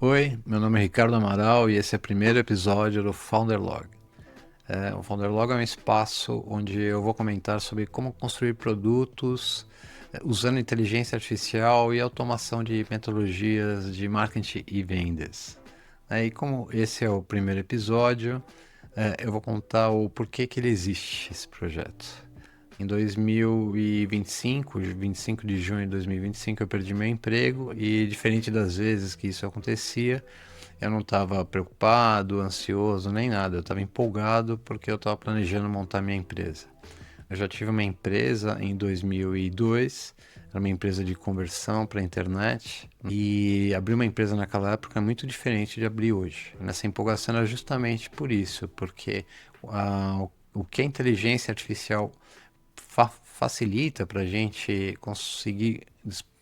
Oi, meu nome é Ricardo Amaral e esse é o primeiro episódio do Founder Log. O Founder Log é um espaço onde eu vou comentar sobre como construir produtos usando inteligência artificial e automação de metodologias de marketing e vendas. E como esse é o primeiro episódio, eu vou contar o porquê que ele existe, esse projeto. Em 2025, 25 de junho de 2025, eu perdi meu emprego e, diferente das vezes que isso acontecia, eu não estava preocupado, ansioso, nem nada. Eu estava empolgado porque eu estava planejando montar minha empresa. Eu já tive uma empresa em 2002, era uma empresa de conversão para a internet, e abrir uma empresa naquela época é muito diferente de abrir hoje. Nessa empolgação era justamente por isso, porque o que a inteligência artificial facilita para a gente conseguir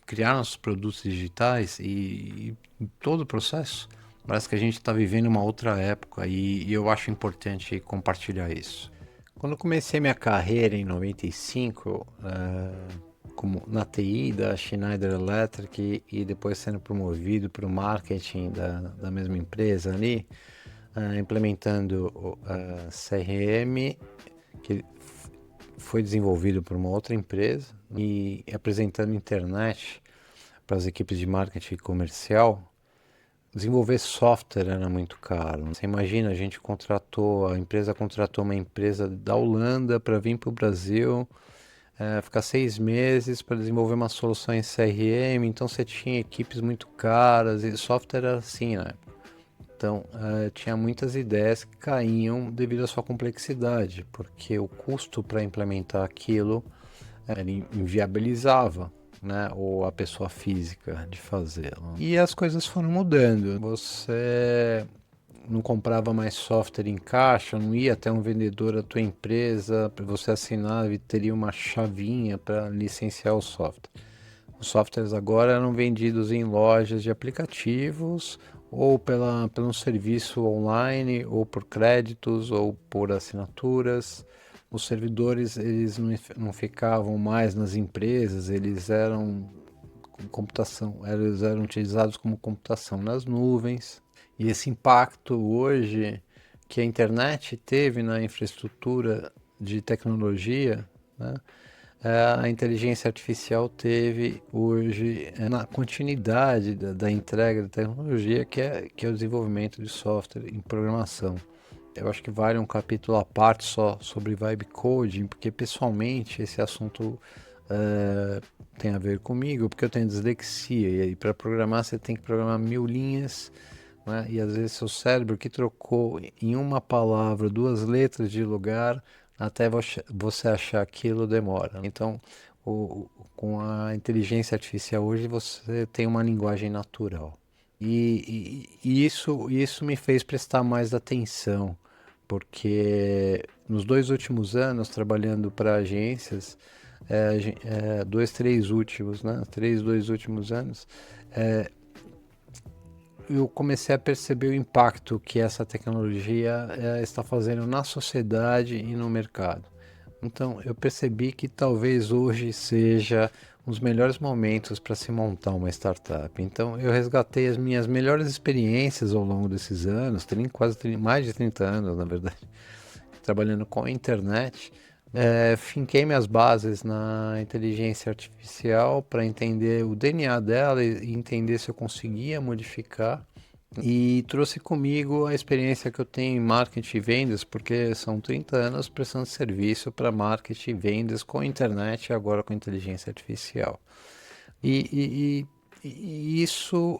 criar nossos produtos digitais e todo o processo. Parece que a gente está vivendo uma outra época e eu acho importante compartilhar isso. Quando eu comecei minha carreira em 95, como na TI da Schneider Electric e depois sendo promovido para o marketing da mesma empresa ali, implementando o CRM, que foi desenvolvido por uma outra empresa, e apresentando internet para as equipes de marketing comercial. Desenvolver software era muito caro. Você imagina, a empresa contratou uma empresa da Holanda para vir para o Brasil, ficar 6 meses para desenvolver uma solução em CRM. Então você tinha equipes muito caras e software era assim, né? Então tinha muitas ideias que caíam devido à sua complexidade, porque o custo para implementar aquilo ele inviabilizava, né, ou a pessoa física de fazê-lo. E as coisas foram mudando. Você não comprava mais software em caixa, não ia até um vendedor da tua empresa para você assinar e teria uma chavinha para licenciar o software. Os softwares agora eram vendidos em lojas de aplicativos ou pelo serviço online, ou por créditos, ou por assinaturas. Os servidores eles não ficavam mais nas empresas, eles eram utilizados como computação nas nuvens. E esse impacto hoje que a internet teve na infraestrutura de tecnologia, né, a inteligência artificial teve hoje na continuidade da entrega da tecnologia, que é o desenvolvimento de software em programação. Eu acho que vale um capítulo à parte só sobre vibe coding, porque pessoalmente esse assunto tem a ver comigo, porque eu tenho dislexia, e aí para programar você tem que programar 1000 linhas, né? E às vezes seu cérebro que trocou em uma palavra 2 letras de lugar, até você achar aquilo demora. Então, com a inteligência artificial hoje você tem uma linguagem natural. E isso me fez prestar mais atenção, porque nos 2 últimos anos, trabalhando para agências, três últimos, né? 2 últimos anos, eu comecei a perceber o impacto que essa tecnologia está fazendo na sociedade e no mercado. Então, eu percebi que talvez hoje seja um dos melhores momentos para se montar uma startup. Então, eu resgatei as minhas melhores experiências ao longo desses anos, mais de 30 anos, na verdade, trabalhando com a internet. Finquei minhas bases na inteligência artificial para entender o DNA dela e entender se eu conseguia modificar. E trouxe comigo a experiência que eu tenho em marketing e vendas, porque são 30 anos prestando serviço para marketing e vendas com a internet e agora com inteligência artificial. E isso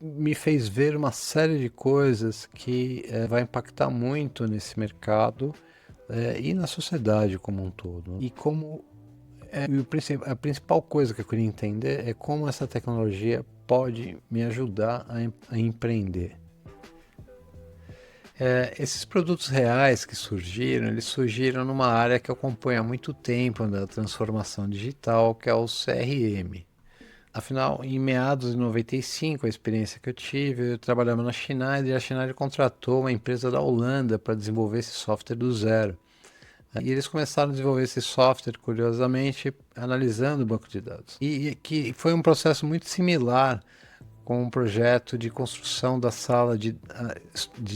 me fez ver uma série de coisas que vai impactar muito nesse mercado e na sociedade como um todo. A principal coisa que eu queria entender é como essa tecnologia pode me ajudar a empreender. Esses produtos reais que surgiram, eles surgiram numa área que eu acompanho há muito tempo da transformação digital, que é o CRM. Afinal, em meados de 95, a experiência que eu tive, eu trabalhava na Schneider e a Schneider contratou uma empresa da Holanda para desenvolver esse software do zero. E eles começaram a desenvolver esse software, curiosamente, analisando o banco de dados. E que foi um processo muito similar com um projeto de construção da sala de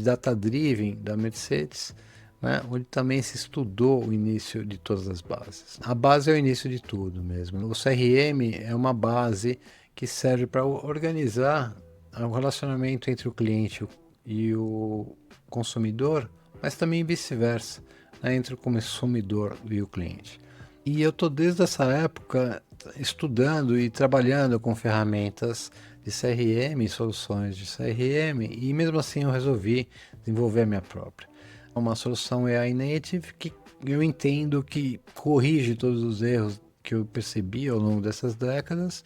Data Driven da Mercedes, né, onde também se estudou o início de todas as bases. A base é o início de tudo mesmo. O CRM é uma base que serve para organizar o relacionamento entre o cliente e o consumidor, mas também vice-versa, né, entre o consumidor e o cliente. E eu estou desde essa época estudando e trabalhando com ferramentas de CRM, soluções de CRM, e mesmo assim eu resolvi desenvolver a minha própria. Uma solução AI Native que eu entendo que corrige todos os erros que eu percebi ao longo dessas décadas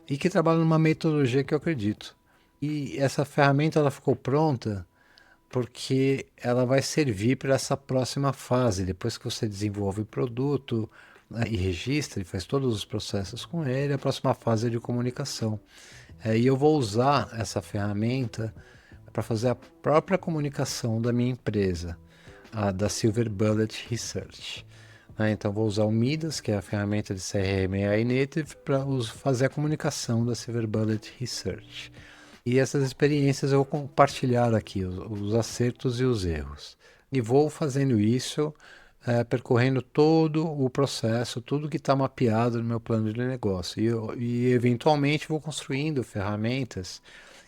e que trabalha numa metodologia que eu acredito. E essa ferramenta ela ficou pronta porque ela vai servir para essa próxima fase. Depois que você desenvolve o produto, né, e registra e faz todos os processos com ele, a próxima fase é de comunicação. E eu vou usar essa ferramenta para fazer a própria comunicação da minha empresa, a da Silver Bullet Research. Então vou usar o Midas, que é a ferramenta de CRM AI Native, para fazer a comunicação da Silver Bullet Research. E essas experiências eu vou compartilhar aqui, os acertos e os erros. E vou fazendo isso, percorrendo todo o processo, tudo que está mapeado no meu plano de negócio. E eventualmente vou construindo ferramentas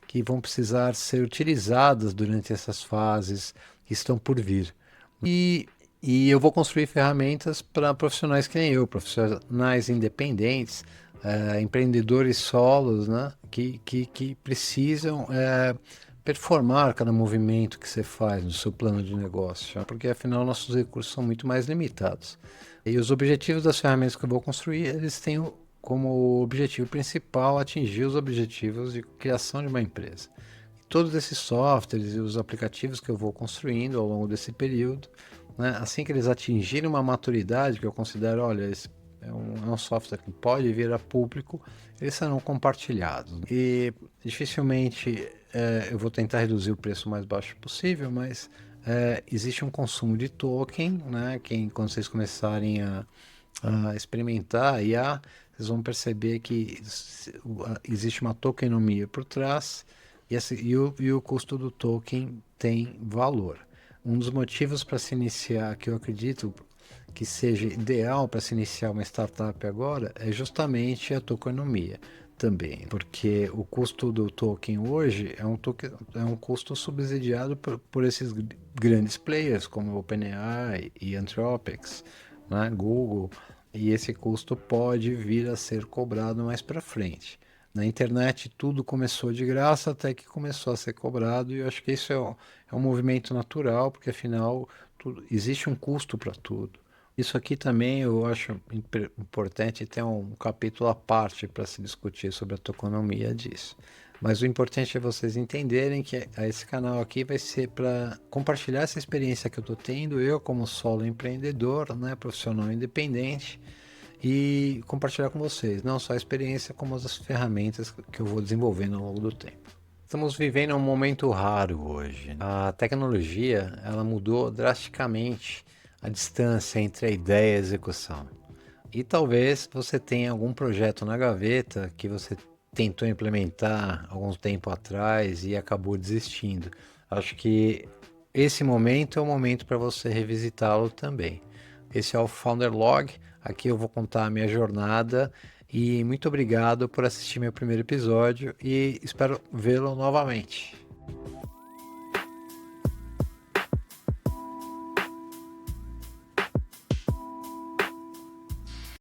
que vão precisar ser utilizadas durante essas fases que estão por vir. E eu vou construir ferramentas para profissionais que nem eu, profissionais independentes, empreendedores solos, né, que precisam performar cada movimento que você faz no seu plano de negócio, né, porque afinal nossos recursos são muito mais limitados. E os objetivos das ferramentas que eu vou construir, eles têm como objetivo principal atingir os objetivos de criação de uma empresa. E todos esses softwares e os aplicativos que eu vou construindo ao longo desse período, né, assim que eles atingirem uma maturidade que eu considero, olha, esse é um software que pode vir a público, eles serão compartilhados. E dificilmente eu vou tentar reduzir o preço o mais baixo possível, mas existe um consumo de token, né? Quando vocês começarem a experimentar IA, vocês vão perceber que existe uma tokenomia por trás e o custo do token tem valor. Um dos motivos para se iniciar, que eu acredito que seja ideal para se iniciar uma startup agora, é justamente a tokenomia também, porque o custo do token hoje é um custo subsidiado por esses grandes players como OpenAI e Anthropic, né, Google, e esse custo pode vir a ser cobrado mais para frente. Na internet tudo começou de graça até que começou a ser cobrado, e eu acho que isso é um movimento natural, porque afinal existe um custo para tudo. Isso aqui também eu acho importante ter um capítulo à parte para se discutir sobre a tokenomia disso. Mas o importante é vocês entenderem que esse canal aqui vai ser para compartilhar essa experiência que eu estou tendo, eu como solo empreendedor, né, profissional independente, e compartilhar com vocês, não só a experiência, como as ferramentas que eu vou desenvolvendo ao longo do tempo. Estamos vivendo um momento raro hoje. A tecnologia, ela mudou drasticamente a distância entre a ideia e a execução. E talvez você tenha algum projeto na gaveta que você tentou implementar algum tempo atrás e acabou desistindo. Acho que esse momento é o momento para você revisitá-lo também. Esse é o Founder Log. Aqui eu vou contar a minha jornada e muito obrigado por assistir meu primeiro episódio e espero vê-lo novamente.